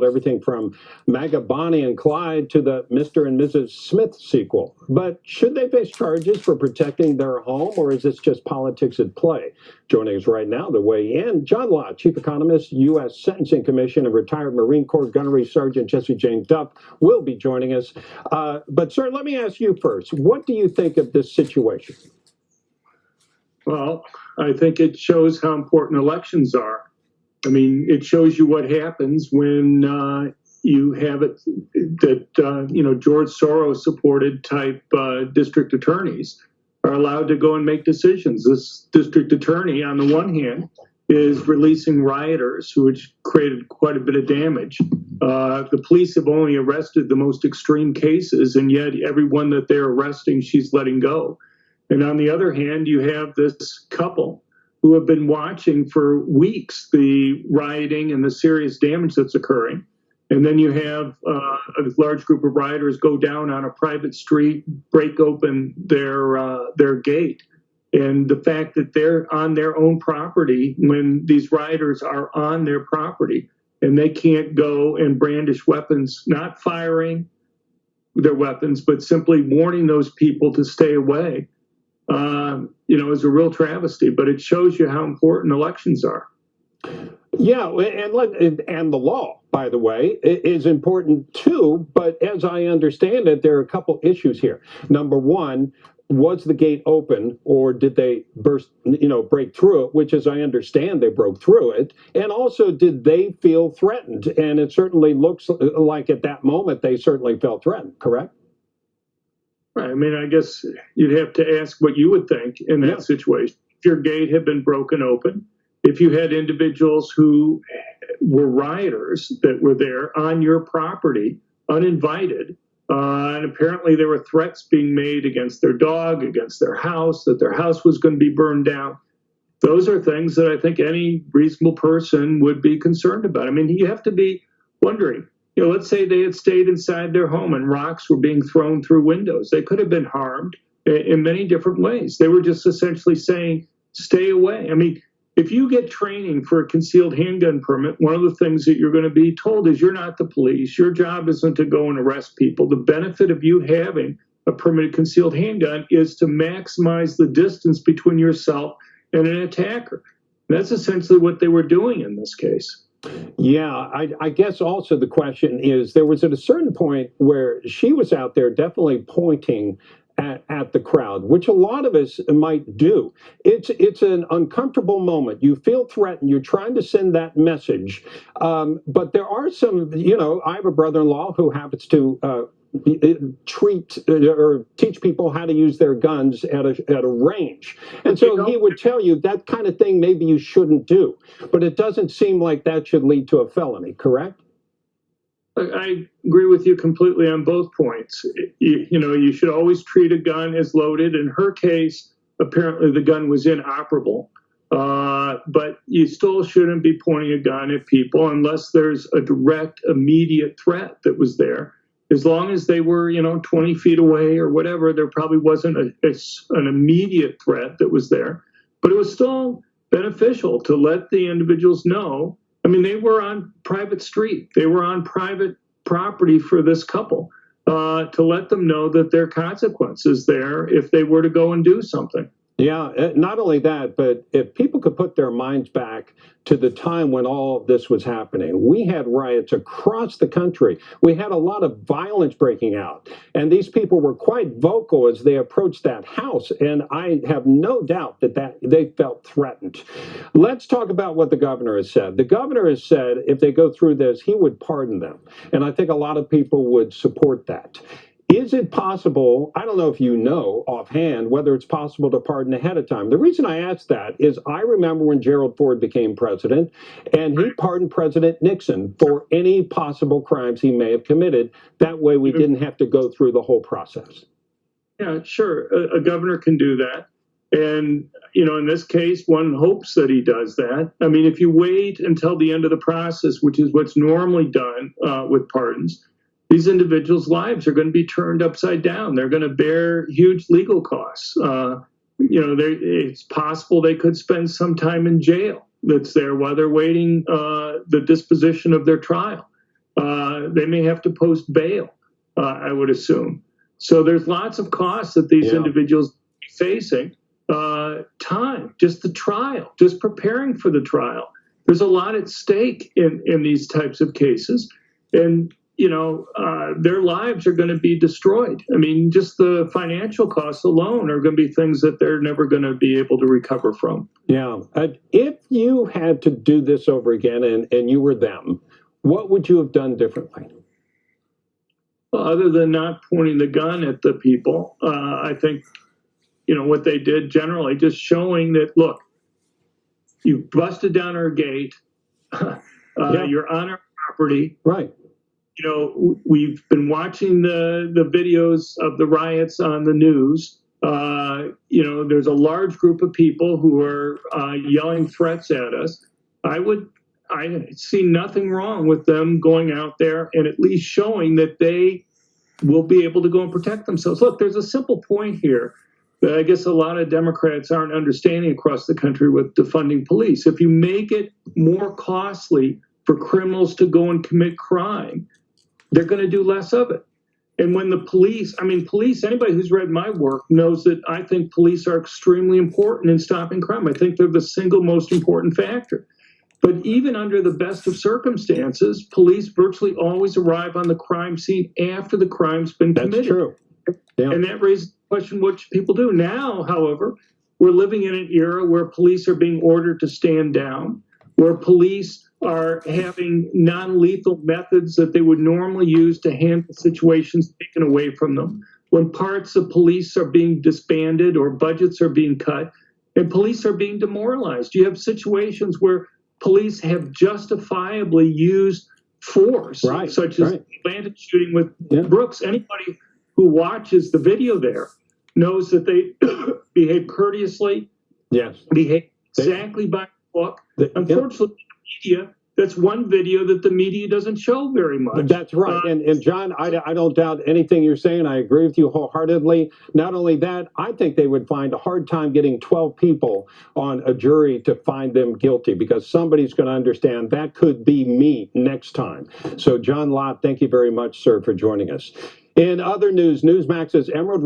called everything from MAGA Bonnie and Clyde to the Mr. and Mrs. Smith sequel. But should they face charges for protecting their home, or is this just politics at play? Joining us right now, the way in, John Lott, Chief Economist, U.S. Sentencing Commission, and retired Marine Corps Gunnery Sergeant Jesse Jane Duff will be joining us. But, sir, let me ask you first. What do you think of this situation? Well, I think it shows how important elections are. I mean, it shows you what happens when you have it that, George Soros supported type district attorneys are allowed to go and make decisions. This district attorney, on the one hand, is releasing rioters, which created quite a bit of damage. The police have only arrested the most extreme cases, and yet everyone that they're arresting, she's letting go. And on the other hand, you have this couple who have been watching for weeks the rioting and the serious damage that's occurring. And then you have a large group of rioters go down on a private street, break open their gate. And the fact that they're on their own property when these rioters are on their property and they can't go and brandish weapons, not firing their weapons, but simply warning those people to stay away. Is a real travesty, but it shows you how important elections are. Yeah, and the law, by the way, is important too. But as I understand it, there are a couple issues here. Number one, was the gate open, or did they break through it? Which, as I understand, they broke through it. And also, did they feel threatened? And it certainly looks like at that moment they certainly felt threatened. Correct? Right. I mean, I guess you'd have to ask what you would think in that situation. If your gate had been broken open, if you had individuals who were rioters that were there on your property, uninvited, and apparently there were threats being made against their dog, against their house, that their house was going to be burned down. Those are things that I think any reasonable person would be concerned about. I mean, you have to be wondering, let's say they had stayed inside their home and rocks were being thrown through windows. They could have been harmed in many different ways. They were just essentially saying, stay away. I mean, if you get training for a concealed handgun permit, one of the things that you're going to be told is you're not the police. Your job isn't to go and arrest people. The benefit of you having a permitted concealed handgun is to maximize the distance between yourself and an attacker. That's essentially what they were doing in this case. Yeah, I guess also the question is, there was at a certain point where she was out there definitely pointing at the crowd, which a lot of us might do. It's an uncomfortable moment. You feel threatened. You're trying to send that message. But there are some, I have a brother-in-law who happens to teach people how to use their guns at a range. And so he would tell you that kind of thing maybe you shouldn't do. But it doesn't seem like that should lead to a felony, correct? I agree with you completely on both points. You should always treat a gun as loaded. In her case, apparently the gun was inoperable. But you still shouldn't be pointing a gun at people unless there's a direct, immediate threat that was there. As long as they were, 20 feet away or whatever, there probably wasn't an immediate threat that was there. But it was still beneficial to let the individuals know. I mean, they were on private street. They were on private property for this couple, to let them know that there are consequences there if they were to go and do something. Yeah, not only that, but if people could put their minds back to the time when all of this was happening, we had riots across the country. We had a lot of violence breaking out, and these people were quite vocal as they approached that house, and I have no doubt that they felt threatened. Let's talk about what the governor has said. The governor has said if they go through this, he would pardon them, and I think a lot of people would support that. Is it possible, I don't know if you know offhand, whether it's possible to pardon ahead of time. The reason I ask that is I remember when Gerald Ford became president, and he pardoned President Nixon for any possible crimes he may have committed. That way we didn't have to go through the whole process. Yeah, sure. A governor can do that. And, in this case, one hopes that he does that. I mean, if you wait until the end of the process, which is what's normally done with pardons, these individuals' lives are going to be turned upside down. They're going to bear huge legal costs. It's possible they could spend some time in jail that's there while they're waiting the disposition of their trial. They may have to post bail, I would assume. So there's lots of costs that these individuals are facing. Time, just the trial, just preparing for the trial. There's a lot at stake in these types of cases. And, their lives are going to be destroyed. I mean, just the financial costs alone are going to be things that they're never going to be able to recover from. Yeah. If you had to do this over again and you were them, what would you have done differently? Well, other than not pointing the gun at the people, I think, what they did generally, just showing that, look, you busted down our gate, you're on our property. Right. We've been watching the videos of the riots on the news. There's a large group of people who are yelling threats at us. I see nothing wrong with them going out there and at least showing that they will be able to go and protect themselves. Look, there's a simple point here that I guess a lot of Democrats aren't understanding across the country with defunding police. If you make it more costly for criminals to go and commit crime, they're going to do less of it. And when the police, anybody who's read my work knows that I think police are extremely important in stopping crime. I think they're the single most important factor. But even under the best of circumstances, police virtually always arrive on the crime scene after the crime's been committed. That's true. Yeah. And that raises the question, what should people do? Now, however, we're living in an era where police are being ordered to stand down, where police are having non-lethal methods that they would normally use to handle situations taken away from them. When parts of police are being disbanded or budgets are being cut, and police are being demoralized. You have situations where police have justifiably used force, such as the Atlanta shooting with Brooks. Anybody who watches the video there knows that they behave courteously, behave exactly by the book. Unfortunately, the media, that's one video that the media doesn't show very much. That's right. And John, I don't doubt anything you're saying. I agree with you wholeheartedly. Not only that, I think they would find a hard time getting 12 people on a jury to find them guilty because somebody's going to understand that could be me next time. So, John Lott, thank you very much, sir, for joining us. In other news, NewsMax's Emerald